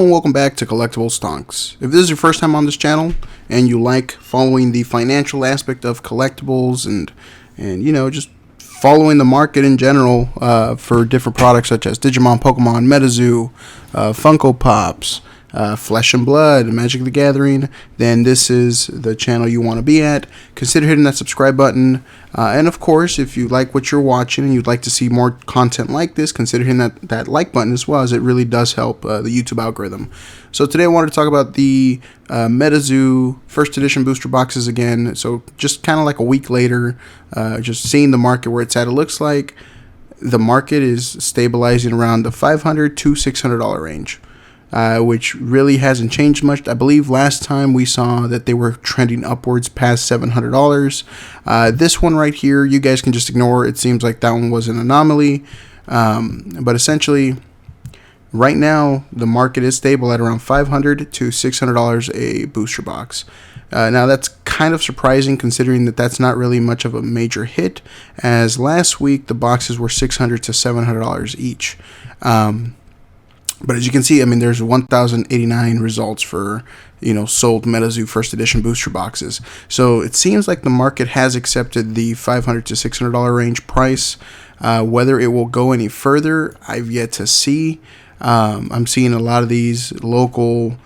Hello and welcome back to Collectible Stonks. If this is your first time on this channel and you like following the financial aspect of collectibles and you know, just following the market in general for different products such as Digimon, Pokemon, Metazoo, Funko Pops, Flesh and Blood, Magic the Gathering, then this is the channel you want to be at. Consider hitting that subscribe button. And of course, if you like what you're watching and you'd like to see more content like this, consider hitting that like button as well, as it really does help the YouTube algorithm. So today I wanted to talk about the Metazoo first edition booster boxes again. So just kind of like a week later, just seeing the market where it's at. It looks like the market is stabilizing around the $500 to $600 range. Which really hasn't changed much. I believe last time we saw that they were trending upwards past $700. This one right here, you guys can just ignore. It seems like that one was an anomaly. But essentially, right now, the market is stable at around $500 to $600 a booster box. Now, that's kind of surprising considering that that's not really much of a major hit, as last week the boxes were $600 to $700 each. But as you can see, I mean, there's 1,089 results for, you know, sold Metazoo first edition booster boxes. So it seems like the market has accepted the $500 to $600 range price. Whether it will go any further, I've yet to see. I'm seeing a lot of these local,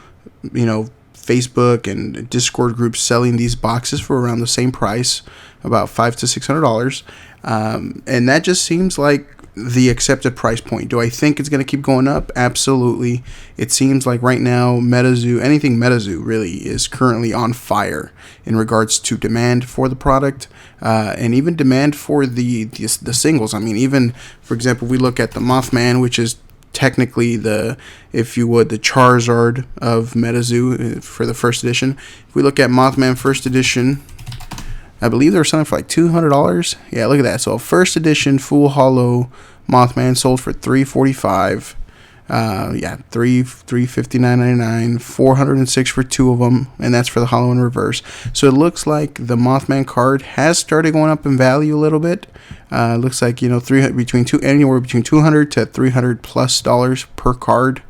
you know, Facebook and Discord groups selling these boxes for around the same price, about $500 to $600. And that just seems like the accepted price point. Do I think it's going to keep going up? Absolutely. It seems like right now Metazoo, anything Metazoo really, is currently on fire in regards to demand for the product, and even demand for the singles. I mean, even for example, we look at the Mothman, which is technically the, if you would, the Charizard of Metazoo for the first edition. If we look at Mothman first edition, I believe they were selling for like $200. Yeah, look at that. So a first edition full hollow Mothman sold for $345. Yeah, $359.99, $406 for two of them, and that's for the hollow in reverse. So it looks like the Mothman card has started going up in value a little bit. Looks like, you know, anywhere between $200 to $300+ per card.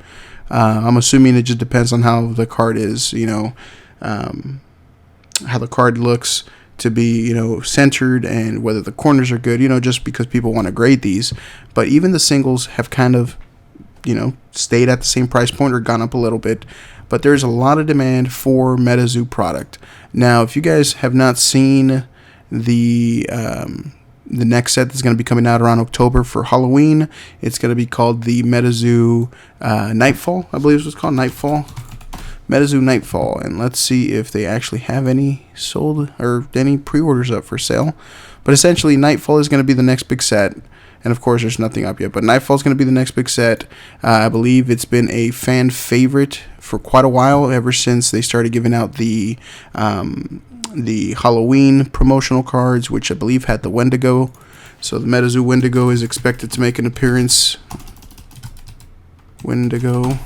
I'm assuming it just depends on how the card is, you know, how the card looks to be, you know, centered, and whether the corners are good, you know, just because people want to grade these. But even the singles have kind of, you know, stayed at the same price point or gone up a little bit. But there's a lot of demand for Metazoo product. Now, if you guys have not seen the next set that's going to be coming out around October for Halloween, it's going to be called the Metazoo Nightfall, I believe it's what's called, Nightfall. Metazoo Nightfall, and let's see if they actually have any sold or any pre-orders up for sale. But essentially, Nightfall is going to be the next big set, and of course, there's nothing up yet. But Nightfall is going to be the next big set. I believe it's been a fan favorite for quite a while, ever since they started giving out the Halloween promotional cards, which I believe had the Wendigo. So the Metazoo Wendigo is expected to make an appearance. Wendigo.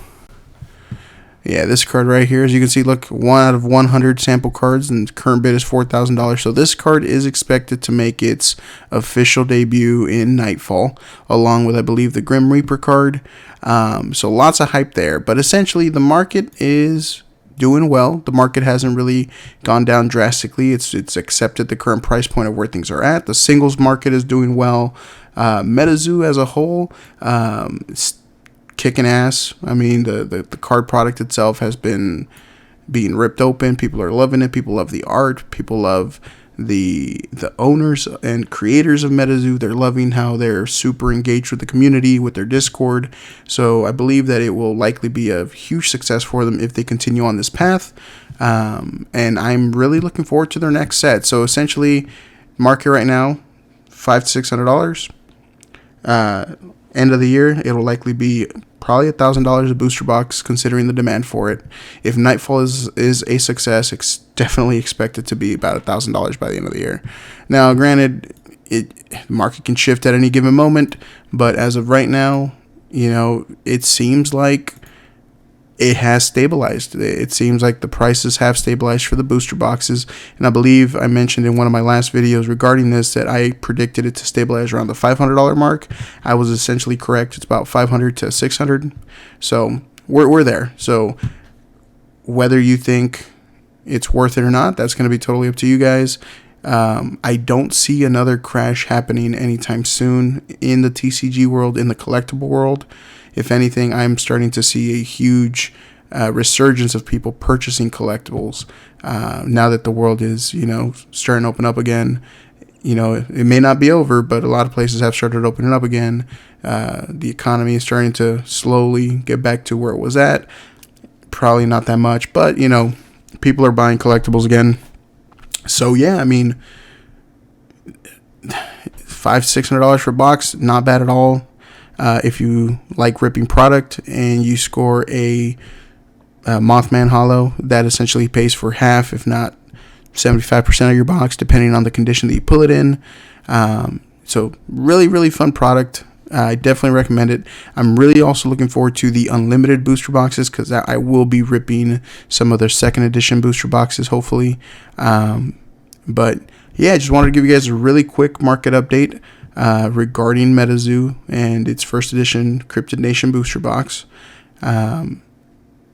Yeah, this card right here, as you can see, look, 1 out of 100 sample cards, and current bid is $4,000. So this card is expected to make its official debut in Nightfall, along with, I believe, the Grim Reaper card. So lots of hype there. But essentially, the market is doing well. The market hasn't really gone down drastically. It's accepted the current price point of where things are at. The singles market is doing well. Metazoo as a whole, kicking ass. I mean, the card product itself has been being ripped open. People are loving it. People love the art. People love the owners and creators of Metazoo. They're loving how they're super engaged with the community, with their Discord. So I believe that it will likely be a huge success for them if they continue on this path. And I'm really looking forward to their next set. So essentially, market right now, $500 to $600. End of the year, it'll likely be probably $1,000 a booster box, considering the demand for it. If Nightfall is a success, it's definitely expected to be about $1,000 by the end of the year. Now, granted, the market can shift at any given moment, but as of right now, you know, it seems like it has stabilized. It seems like the prices have stabilized for the booster boxes, and I believe I mentioned in one of my last videos regarding this that I predicted it to stabilize around the $500 mark. I was essentially correct. It's about $500 to $600. So we're there. So whether you think it's worth it or not, that's going to be totally up to you guys. I don't see another crash happening anytime soon in the TCG world, in the collectible world. If anything, I'm starting to see a huge resurgence of people purchasing collectibles now that the world is, starting to open up again. It may not be over, but a lot of places have started opening up again. The economy is starting to slowly get back to where it was at. Probably not that much, but, people are buying collectibles again. So, yeah, I mean, $500-$600 for a box, not bad at all. If you like ripping product and you score a Mothman Hollow, that essentially pays for half, if not 75% of your box, depending on the condition that you pull it in. So really, really fun product. I definitely recommend it. I'm really also looking forward to the unlimited booster boxes, because I will be ripping some of their second edition booster boxes, hopefully. But yeah, I just wanted to give you guys a really quick market update regarding Metazoo and its first edition Cryptid Nation booster box.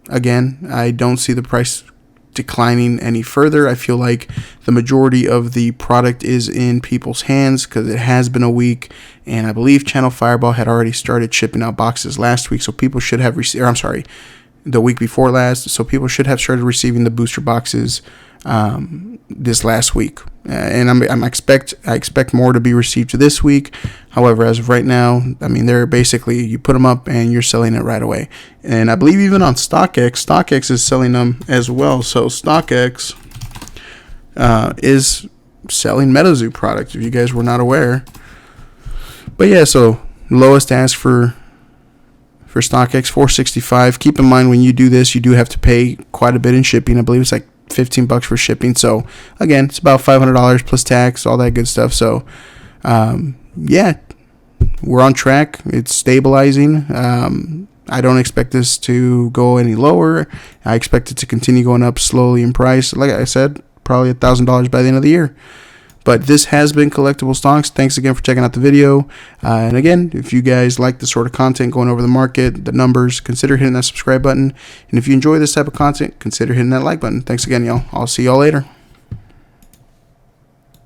Again, I don't see the price declining any further. I feel like the majority of the product is in people's hands, because it has been a week, and I believe Channel Fireball had already started shipping out boxes last week, so people should have the week before last, so people should have started receiving the booster boxes this last week, and I expect more to be received this week. However, as of right now, I mean, they're basically, you put them up and you're selling it right away. And I believe even on StockX is selling them as well. So StockX is selling Metazoo product, if you guys were not aware. But yeah, so lowest ask for StockX, $465. Keep in mind, when you do this, you do have to pay quite a bit in shipping. I believe it's like $15 for shipping. So again, it's about $500 plus tax, all that good stuff. So yeah, we're on track. It's stabilizing. I don't expect this to go any lower. I expect it to continue going up slowly in price. Like I said, probably $1,000 by the end of the year. But this has been Collectible Stonks. Thanks again for checking out the video. And again, if you guys like this sort of content, going over the market, the numbers, consider hitting that subscribe button. And if you enjoy this type of content, consider hitting that like button. Thanks again, y'all. I'll see y'all later.